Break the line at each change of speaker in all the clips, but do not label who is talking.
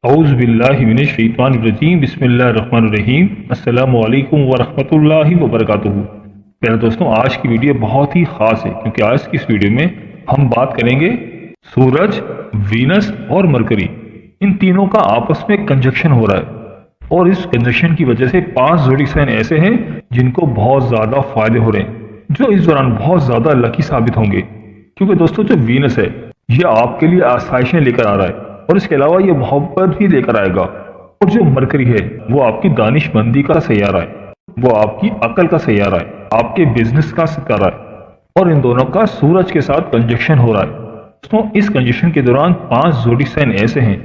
اعوذ باللہ من الشیطان الرجیم بسم اللہ الرحمن الرحیم السلام علیکم ورحمۃ اللہ وبرکاتہ۔ پیارے دوستوں، آج کی ویڈیو بہت ہی خاص ہے کیونکہ آج کی اس ویڈیو میں ہم بات کریں گے سورج، وینس اور مرکری، ان تینوں کا آپس میں کنجکشن ہو رہا ہے اور اس کنجکشن کی وجہ سے 5 زوڈی سائن ایسے ہیں جن کو بہت زیادہ فائدے ہو رہے ہیں، جو اس دوران بہت زیادہ لکی ثابت ہوں گے۔ کیونکہ دوستوں، جو وینس ہے یہ آپ کے لیے آسائشیں لے کر آ رہا ہے اور اس کے علاوہ یہ محبت بھی لے کر آئے گا، اور جو مرکری ہے وہ آپ کی دانش مندی کا سیارہ ہے، وہ آپ کی عقل کا سیارہ ہے، آپ کے بزنس کا ستارہ ہے، اور ان دونوں کا سورج کے ساتھ کنجکشن ہو رہا ہے۔ دوستوں، اس کنجکشن کے دوران 5 زوڈی سائن ایسے ہیں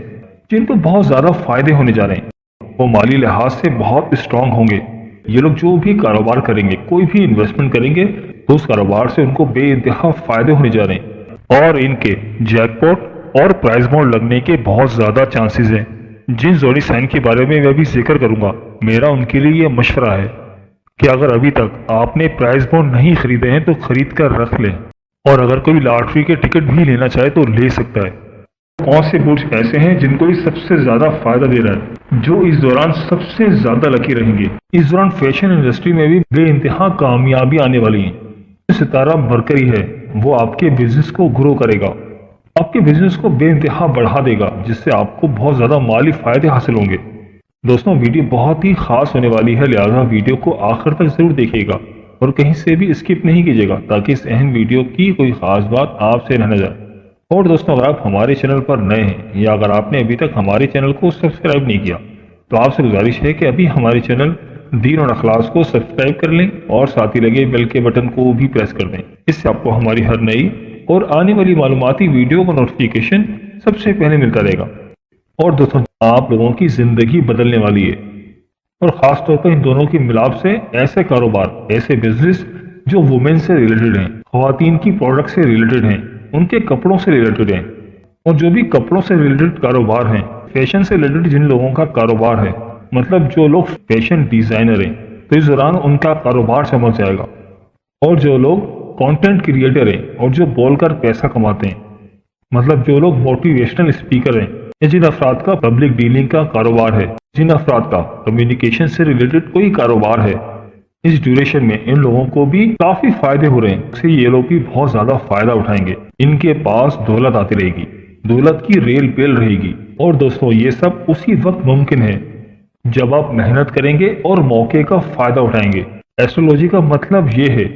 جن کو بہت زیادہ فائدے ہونے جا رہے ہیں، وہ مالی لحاظ سے بہت اسٹرانگ ہوں گے۔ یہ لوگ جو بھی کاروبار کریں گے، کوئی بھی انویسٹمنٹ کریں گے تو اس کاروبار سے ان کو بے انتہا فائدے ہونے جا رہے ہیں، اور ان کے جیک پاٹ اور پرائز بونڈ لگنے کے بہت زیادہ چانسز ہیں۔ جن زوڈی سائن کے بارے میں بھی ذکر کروں گا، میرا ان کے لیے یہ مشورہ ہے کہ اگر ابھی تک آپ نے پرائز بونڈ نہیں خریدے ہیں تو خرید کر رکھ لیں، اور اگر کوئی لاٹری کے ٹکٹ بھی لینا چاہے تو لے سکتا ہے۔ کون سے برج ایسے ہیں جن کو یہ سب سے زیادہ فائدہ دے رہا ہے، جو اس دوران سب سے زیادہ لکی رہیں گے؟ اس دوران فیشن انڈسٹری میں بھی بے انتہا کامیابی آنے والی ہے۔ جو ستارہ مرکری ہے وہ آپ کے بزنس کو گرو کرے گا، آپ کے بزنس کو بے انتہا بڑھا دے گا، جس سے آپ کو بہت زیادہ مالی فائدے حاصل ہوں گے۔ دوستوں، ویڈیو بہت ہی خاص ہونے والی ہے، لہذا ویڈیو کو آخر تک ضرور دیکھیے گا اور کہیں سے بھی اسکپ نہیں کیجیے گا تاکہ اس اہم ویڈیو کی کوئی خاص بات آپ سے رہ نہ جائے۔ اور دوستوں، اگر آپ ہمارے چینل پر نئے ہیں یا اگر آپ نے ابھی تک ہمارے چینل کو سبسکرائب نہیں کیا تو آپ سے گزارش ہے کہ ابھی ہمارے چینل دین اور اخلاص کو سبسکرائب کر لیں اور ساتھ ہی لگے بیل کے بٹن کو بھی پریس کر دیں۔ اس سے آپ کو ہماری ہر نئی اور آنے والی معلوماتی ویڈیو کا نوٹیفیکیشن سب سے پہلے ملتا رہے گا۔ اور دوستوں، آپ لوگوں کی زندگی بدلنے والی ہے، اور خاص طور پر ان دونوں کی ملاپ سے ایسے کاروبار، ایسے بزنس جو وومن سے ریلیٹڈ ہیں، خواتین کی پروڈکٹ سے ریلیٹڈ ہیں، ان کے کپڑوں سے ریلیٹڈ ہیں، اور جو بھی کپڑوں سے ریلیٹڈ کاروبار ہیں، فیشن سے ریلیٹڈ جن لوگوں کا کاروبار ہے، مطلب جو لوگ فیشن ڈیزائنر ہیں تو اس دوران ان کا کاروبار چمک جائے گا، اور جو لوگ کانٹینٹ کریٹر ہیں اور جو بول کر پیسہ کماتے ہیں، مطلب جو لوگ موٹیویشنل اسپیکر ہیں، یا جن افراد کا پبلک ڈیلنگ کا کاروبار ہے، جن افراد کا کمیونیکیشن سے ریلیٹڈ کوئی کاروبار ہے، اس ڈیوریشن میں ان لوگوں کو بھی کافی فائدے ہو رہے ہیں، اس سے یہ لوگ بھی بہت زیادہ فائدہ اٹھائیں گے۔ ان کے پاس دولت آتی رہے گی، دولت کی ریل پیل رہے گی، اور دوستوں یہ سب اسی وقت ممکن ہے جب آپ محنت کریں گے اور موقع کا فائدہ اٹھائیں گے۔ ایسٹرولوجی کا مطلب یہ ہے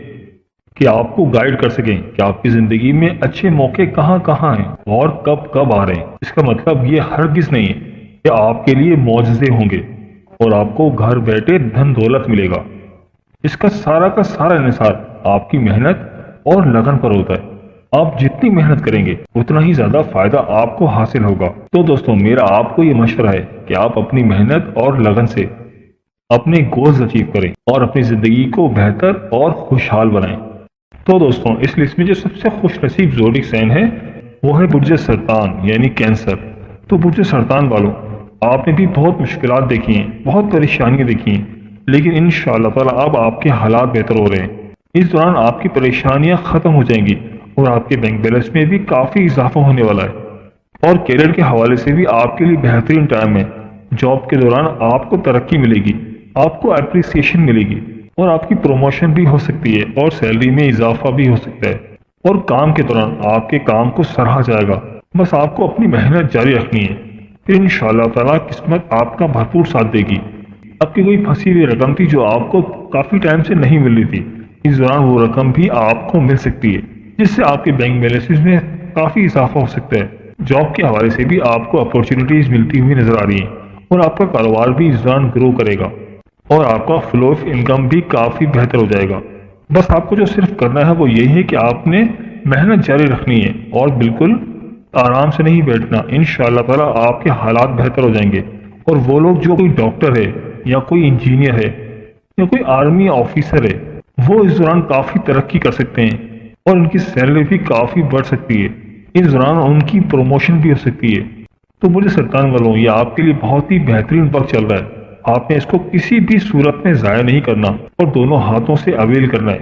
کہ آپ کو گائیڈ کر سکیں کہ آپ کی زندگی میں اچھے موقع کہاں کہاں ہیں اور کب کب آ رہے ہیں۔ اس کا مطلب یہ ہرگز نہیں ہے کہ آپ کے لیے معجزے ہوں گے اور آپ کو گھر بیٹھے دھن دولت ملے گا۔ اس کا سارا انحصار آپ کی محنت اور لگن پر ہوتا ہے۔ آپ جتنی محنت کریں گے اتنا ہی زیادہ فائدہ آپ کو حاصل ہوگا۔ تو دوستوں، میرا آپ کو یہ مشورہ ہے کہ آپ اپنی محنت اور لگن سے اپنے گولز اچیو کریں اور اپنی زندگی کو بہتر اور خوشحال بنائیں۔ تو دوستوں، اس لسٹ میں جو سب سے خوش نصیب زوڈک سائن ہے وہ ہے برج سرطان یعنی کینسر۔ تو برج سرطان والوں، آپ نے بھی بہت مشکلات دیکھی ہیں، بہت پریشانیاں دیکھی ہیں، لیکن انشاءاللہ تعالی اب آپ کے حالات بہتر ہو رہے ہیں۔ اس دوران آپ کی پریشانیاں ختم ہو جائیں گی اور آپ کے بینک بیلنس میں بھی کافی اضافہ ہونے والا ہے، اور کیریئر کے حوالے سے بھی آپ کے لیے بہترین ٹائم ہے۔ جاب کے دوران آپ کو ترقی ملے گی، آپ کو اپریسیشن ملے گی، اور آپ کی پروموشن بھی ہو سکتی ہے اور سیلری میں اضافہ بھی ہو سکتا ہے، اور کام کے دوران آپ کے کام کو سراہا جائے گا۔ بس آپ کو اپنی محنت جاری رکھنی ہے، پھر انشاءاللہ تعالیٰ قسمت آپ کا بھرپور ساتھ دے گی۔ آپ کی کوئی پھنسی ہوئی رقم تھی جو آپ کو کافی ٹائم سے نہیں مل رہی تھی، اس دوران وہ رقم بھی آپ کو مل سکتی ہے، جس سے آپ کے بینک بیلنس میں کافی اضافہ ہو سکتا ہے۔ جاب کے حوالے سے بھی آپ کو اپورچونیٹیز ملتی ہوئی نظر آ رہی ہیں، اور آپ کا کاروبار بھی اس دوران گرو کرے گا، اور آپ کا فلو آف انکم بھی کافی بہتر ہو جائے گا۔ بس آپ کو جو صرف کرنا ہے وہ یہی ہے کہ آپ نے محنت جاری رکھنی ہے اور بالکل آرام سے نہیں بیٹھنا۔ انشاءاللہ تعالیٰ آپ کے حالات بہتر ہو جائیں گے، اور وہ لوگ جو کوئی ڈاکٹر ہے یا کوئی انجینئر ہے یا کوئی آرمی آفیسر ہے، وہ اس دوران کافی ترقی کر سکتے ہیں اور ان کی سیلری بھی کافی بڑھ سکتی ہے۔ اس دوران ان کی پروموشن بھی ہو سکتی ہے۔ تو مجھے سرطان والوں، یہ آپ کے لیے بہت ہی بہترین وقت چل رہا ہے۔ آپ نے اس کو کسی بھی صورت میں ضائع نہیں کرنا اور دونوں ہاتھوں سے اویل کرنا ہے۔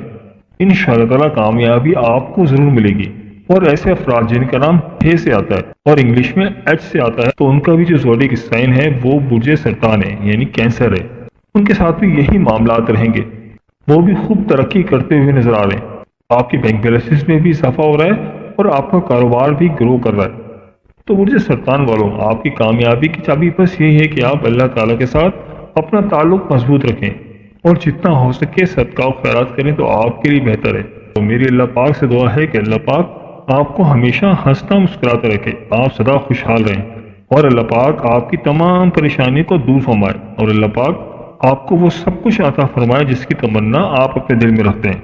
انشاءاللہ تعالیٰ کامیابی آپ کو ضرور ملے گی۔ اور ایسے افراد جن کا نام ہے سے آتا ہے اور انگلش میں ایچ سے آتا ہے، تو ان کا بھی جو زوڈیک سائن ہے وہ برج سرطان ہے، یعنی کینسر ہے۔ ان کے ساتھ بھی یہی معاملات رہیں گے، وہ بھی خوب ترقی کرتے ہوئے نظر آ رہے ہیں، آپ کے بینک بیلنسز میں بھی اضافہ ہو رہا ہے اور آپ کا کاروبار بھی گرو کر رہا ہے۔ تو برج سرطان والوں، آپ کی کامیابی کی چابی بس یہی ہے کہ آپ اللہ تعالیٰ کے ساتھ اپنا تعلق مضبوط رکھیں اور جتنا ہو سکے صدقہ و خیرات کریں تو آپ کے لیے بہتر ہے۔ تو میری اللہ پاک سے دعا ہے کہ اللہ پاک آپ کو ہمیشہ ہنستا مسکراتا رکھے، آپ سدا خوشحال رہیں، اور اللہ پاک آپ کی تمام پریشانی کو دور فرمائے، اور اللہ پاک آپ کو وہ سب کچھ عطا فرمائے جس کی تمنا آپ اپنے دل میں رکھتے ہیں۔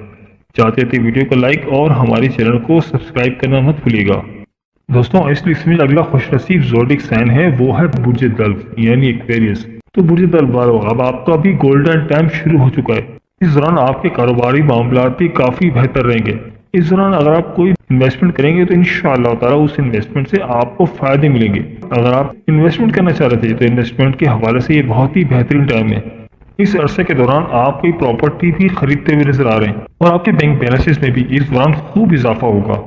چاہتے تھے ویڈیو کو لائک اور ہماری چینل کو سبسکرائب کرنا مت بھولیے گا۔ دوستوں، اس لسٹ میں اگلا خوش نصیب زوڈک سائن ہے وہ ہے برج دلو یعنی ایکویریس۔ تو برج دلو والوں، اب آپ کا بھی گولڈن ٹائم شروع ہو چکا ہے۔ اس دوران آپ کے کاروباری معاملات بھی کافی بہتر رہیں گے۔ اس دوران اگر آپ کوئی انویسٹمنٹ کریں گے تو انشاءاللہ تعالیٰ اس انویسٹمنٹ سے آپ کو فائدے ملیں گے۔ اگر آپ انویسٹمنٹ کرنا چاہ رہے تھے تو انویسٹمنٹ کے حوالے سے یہ بہت ہی بہترین ٹائم ہے۔ اس عرصے کے دوران آپ کوئی پراپرٹی بھی خریدتے ہوئے نظر آ رہے ہیں اور آپ کے بینک بیلنسز میں بھی اس دوران خوب اضافہ ہوگا۔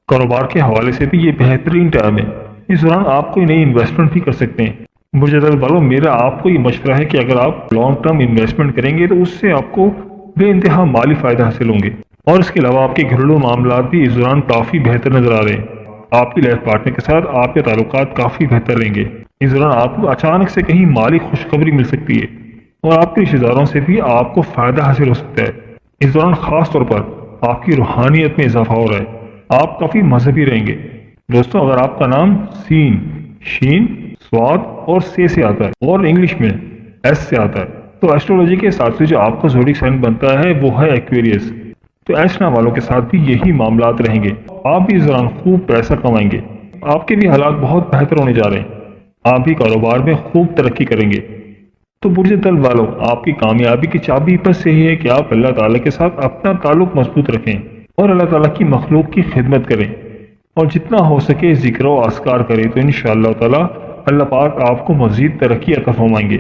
کاروبار کے حوالے سے بھی یہ بہترین ٹائم ہے، اس دوران آپ کوئی نئی انویسٹمنٹ بھی کر سکتے ہیں۔ برج دلو والوں، میرا آپ کو یہ مشورہ ہے کہ اگر آپ لانگ ٹرم انویسٹمنٹ کریں گے تو اس سے آپ کو بے انتہا مالی فائدہ حاصل ہوں گے، اور اس کے علاوہ آپ کے گھریلو معاملات بھی اس دوران کافی بہتر نظر آ رہے ہیں۔ آپ کی لائف پارٹنر کے ساتھ آپ کے تعلقات کافی بہتر رہیں گے۔ اس دوران آپ کو اچانک سے کہیں مالی خوشخبری مل سکتی ہے اور آپ کے رشتہ داروں سے بھی آپ کو فائدہ حاصل ہو سکتا ہے۔ اس دوران خاص طور پر آپ کی روحانیت میں اضافہ ہو رہا ہے، آپ کافی مذہبی رہیں گے۔ دوستوں، اگر آپ کا نام سین، شین، سواد اور سے آتا ہے اور انگلش میں ایس سے آتا ہے تو ایسٹرولوجی کے حساب سے جو آپ کا زوڈک سائن بنتا ہے وہ ہے ایکویریس۔ تو ایس نام والوں کے ساتھ بھی یہی معاملات رہیں گے، آپ بھی اس دوران خوب پیسہ کمائیں گے، آپ کے بھی حالات بہت بہتر ہونے جا رہے ہیں، آپ بھی کاروبار میں خوب ترقی کریں گے۔ تو برج دلو والوں، آپ کی کامیابی کی چابی بس یہی ہے کہ آپ اللہ تعالیٰ کے ساتھ اپنا تعلق مضبوط رکھیں اور اللہ تعالیٰ کی مخلوق کی خدمت کریں اور جتنا ہو سکے ذکر و اذکار کریں، تو انشاءاللہ تعالیٰ اللہ پاک آپ کو مزید ترقی عطا فرمائیں گے۔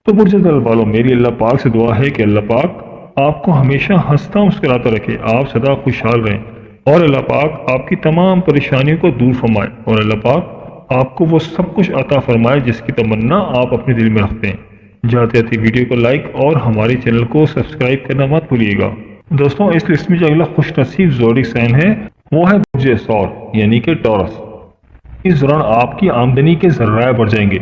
تو برج دلو والوں، میری اللہ پاک سے دعا ہے کہ اللہ پاک آپ کو ہمیشہ ہنستا مسکراتا رکھے، آپ سدا خوشحال رہیں، اور اللہ پاک آپ کی تمام پریشانیوں کو دور فرمائے، اور اللہ پاک آپ کو وہ سب کچھ عطا فرمائے جس کی تمنا آپ اپنے دل میں رکھتے ہیں۔ جاتے جاتے ویڈیو کو لائک اور ہماری چینل کو سبسکرائب کرنا مت بھولیے گا۔ دوستوں، اس لسٹ میں جو اگلا خوش نصیب زوڈک سائن ہے وہ ہے برج ثور یعنی کہ ٹورس۔ اس دوران آپ کی آمدنی کے ذرائع بڑھ جائیں گے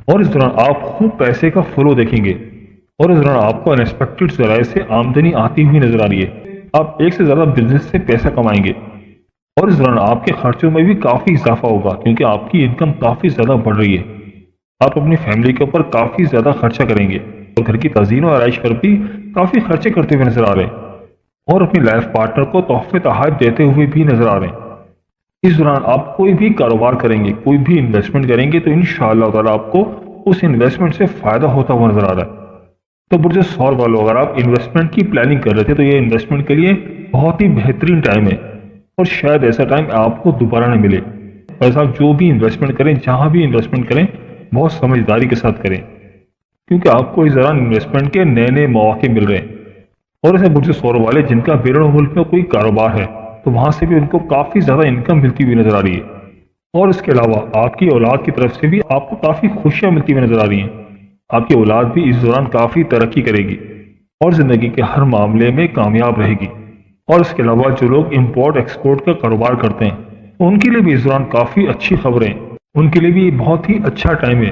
اور اس دوران آپ خوب پیسے کا فلو دیکھیں گے، اور اس دوران آپ کو انیکسپیکٹڈ ذرائع سے آمدنی آتی ہوئی نظر آ رہی ہے۔ آپ ایک سے زیادہ بزنس سے پیسہ کمائیں گے اور اس دوران آپ کے خرچوں میں بھی کافی اضافہ ہوگا کیونکہ آپ کی انکم کافی زیادہ بڑھ رہی ہے۔ آپ اپنی فیملی کے اوپر کافی زیادہ خرچہ کریں گے اور گھر کی تزئین و آرائش پر بھی کافی خرچے کرتے ہوئے نظر آ رہے ہیں، اور اپنی لائف پارٹنر کو تحفے تحائف دیتے ہوئے بھی نظر آ رہے ہیں۔ اس دوران آپ کوئی بھی کاروبار کریں گے، کوئی بھی انویسٹمنٹ کریں گے تو انشاءاللہ تعالیٰ آپ کو اس انویسٹمنٹ سے فائدہ ہوتا ہوا نظر آ رہا ہے۔ تو برج ثور والوں، اگر آپ انویسٹمنٹ کی پلاننگ کر رہے تھے تو یہ انویسٹمنٹ کے لیے بہت ہی بہترین ٹائم ہے، اور شاید ایسا ٹائم آپ کو دوبارہ نہ ملے۔ بس آپ جو بھی انویسٹمنٹ کریں، جہاں بھی انویسٹمنٹ کریں، بہت سمجھداری کے ساتھ کریں کیونکہ آپ کو اس دوران انویسٹمنٹ کے نئے نئے مواقع مل رہے ہیں۔ اور ایسے برج ثور والے جن کا بیرون ملک میں کوئی کاروبار ہے تو وہاں سے بھی ان کو کافی زیادہ انکم ملتی ہوئی نظر آ رہی ہے، اور اس کے علاوہ آپ کی اولاد کی طرف سے بھی آپ کو کافی خوشیاں ملتی ہوئی نظر آ رہی ہیں۔ آپ کی اولاد بھی اس دوران کافی ترقی کرے گی اور زندگی کے ہر معاملے میں کامیاب رہے گی۔ اور اس کے علاوہ جو لوگ امپورٹ ایکسپورٹ کا کاروبار کرتے ہیں ان کے لیے بھی اس دوران کافی اچھی خبریں، ان کے لیے بھی بہت ہی اچھا ٹائم ہے۔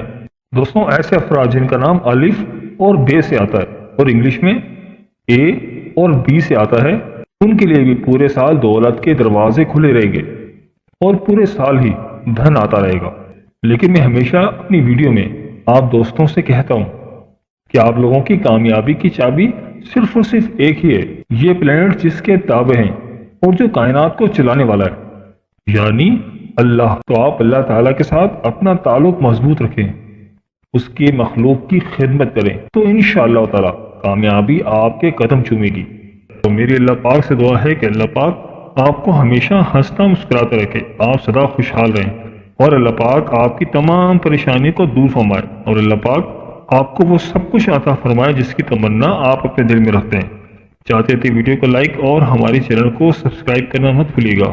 دوستوں، ایسے افراد جن کا نام الف اور بے سے آتا ہے اور انگلش میں اے اور بی سے آتا ہے، ان کے لیے بھی پورے سال دولت کے دروازے کھلے رہیں گے اور پورے سال ہی دھن آتا رہے گا۔ لیکن میں ہمیشہ اپنی ویڈیو میں آپ دوستوں سے کہتا ہوں کہ آپ لوگوں کی کامیابی کی چابی صرف اور صرف ایک ہی ہے، یہ پلینٹ جس کے تابع ہیں اور جو کائنات کو چلانے والا ہے، یعنی اللہ۔ تو آپ اللہ تعالیٰ کے ساتھ اپنا تعلق مضبوط رکھیں، اس کی مخلوق کی خدمت کریں، تو انشاءاللہ تعالیٰ کامیابی آپ کے قدم چومے گی۔ تو میری اللہ پاک سے دعا ہے کہ اللہ پاک آپ کو ہمیشہ ہنستا مسکراتا رکھے، آپ سدا خوشحال رہیں، اور اللہ پاک آپ کی تمام پریشانی کو دور فرمائے، اور اللہ پاک آپ کو وہ سب کچھ عطا فرمائے جس کی تمنا آپ اپنے دل میں رکھتے ہیں۔ چاہتے تھے ویڈیو کو لائک اور ہماری چینل کو سبسکرائب کرنا مت بھولیے گا۔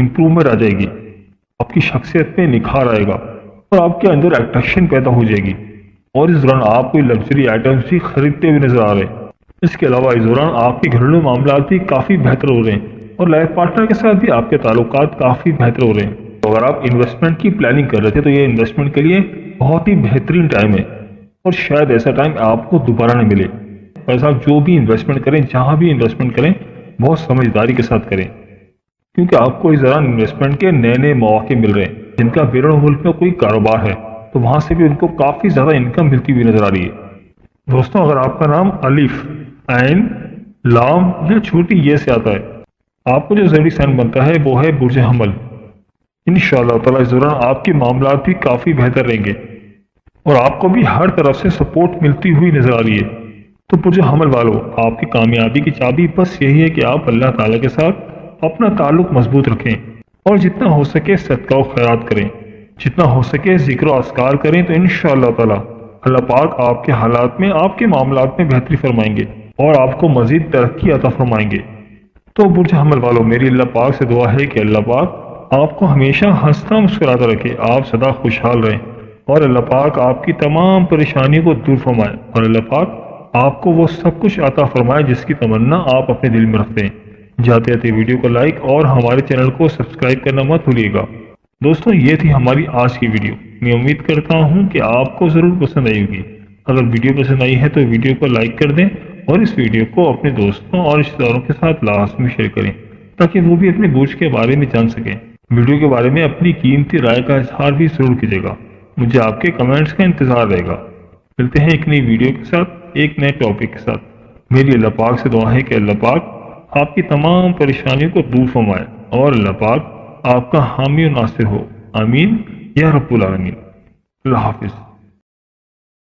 امپروومنٹ آ جائے گی، آپ کی شخصیت میں نکھار آئے گا اور آپ کے اندر اٹریکشن پیدا ہو جائے گی، اور اس دوران آپ کوئی لگژری آئٹمس بھی خریدتے ہوئے نظر آ رہے ہیں۔ اس کے علاوہ اس دوران آپ کے گھریلو معاملات بھی کافی بہتر ہو رہے ہیں اور لائف پارٹنر کے ساتھ بھی آپ کے تعلقات کافی بہتر ہو رہے ہیں۔ تو اگر آپ انویسٹمنٹ کی پلاننگ کر رہے تھے تو یہ انویسٹمنٹ کے لیے بہت ہی بہترین ٹائم ہے، اور شاید ایسا ٹائم آپ کو دوبارہ نہ ملے۔ بس آپ جو بھی انویسٹمنٹ کریں، جہاں بھی انویسٹمنٹ کریں، بہت سمجھداری کے ساتھ کریں، کیونکہ آپ کو اس دوران انویسٹمنٹ کے نئے نئے مواقع مل رہے ہیں۔ جن کا بیرون ملک میں کوئی کاروبار ہے تو وہاں سے بھی ان کو کافی زیادہ انکم ملتی ہوئی نظر آ رہی ہے۔ دوستوں، اگر آپ کا نام الف، عین، لام یا چھوٹی یہ سے آتا ہے، آپ کو جو زیڈی سائن بنتا ہے وہ ہے برج حمل۔ انشاءاللہ تعالیٰ اس دوران آپ کے معاملات بھی کافی بہتر رہیں گے اور آپ کو بھی ہر طرف سے سپورٹ ملتی ہوئی نظر آ رہی ہے۔ تو برج حمل والو، آپ کی کامیابی کی چابی بس یہی ہے کہ آپ اللہ تعالیٰ کے ساتھ اپنا تعلق مضبوط رکھیں اور جتنا ہو سکے صدقہ و خیرات کریں، جتنا ہو سکے ذکر و اذکار کریں، تو انشاءاللہ تعالیٰ اللہ پاک آپ کے حالات میں، آپ کے معاملات میں بہتری فرمائیں گے اور آپ کو مزید ترقی عطا فرمائیں گے۔ تو برج حمل والو، میری اللہ پاک سے دعا ہے کہ اللہ پاک آپ کو ہمیشہ ہنستا مسکراتا رکھے، آپ سدا خوشحال رہیں، اور اللہ پاک آپ کی تمام پریشانیوں کو دور فرمائے، اور اللہ پاک آپ کو وہ سب کچھ عطا فرمائے جس کی تمنا آپ اپنے دل میں رکھتے ہیں۔ جاتے جاتے ویڈیو کو لائک اور ہمارے چینل کو سبسکرائب کرنا مت بھولیے گا۔ دوستوں، یہ تھی ہماری آج کی ویڈیو۔ میں امید کرتا ہوں کہ آپ کو ضرور پسند آئی ہوگی۔ اگر ویڈیو پسند آئی ہے تو ویڈیو کو لائک کر دیں اور اس ویڈیو کو اپنے دوستوں اور رشتہ داروں کے ساتھ لازمی شیئر کریں تاکہ وہ بھی اپنے برج کے بارے میں جان سکیں۔ ویڈیو کے بارے میں اپنی قیمتی رائے کا اظہار بھی ضرور کیجیے گا، مجھے آپ کے کمنٹس کا انتظار رہے گا۔ ملتے ہیں ایک نئی ویڈیو کے ساتھ، ایک نئے ٹاپک کے ساتھ۔ میری اللہ پاک سے دعا ہے کہ اللہ پاک آپ کی تمام پریشانیوں کو دور فرمائے اور اللہ پاک آپ کا حامی و ناصر ہو، آمین یا رب العالمین۔ اللہ حافظ۔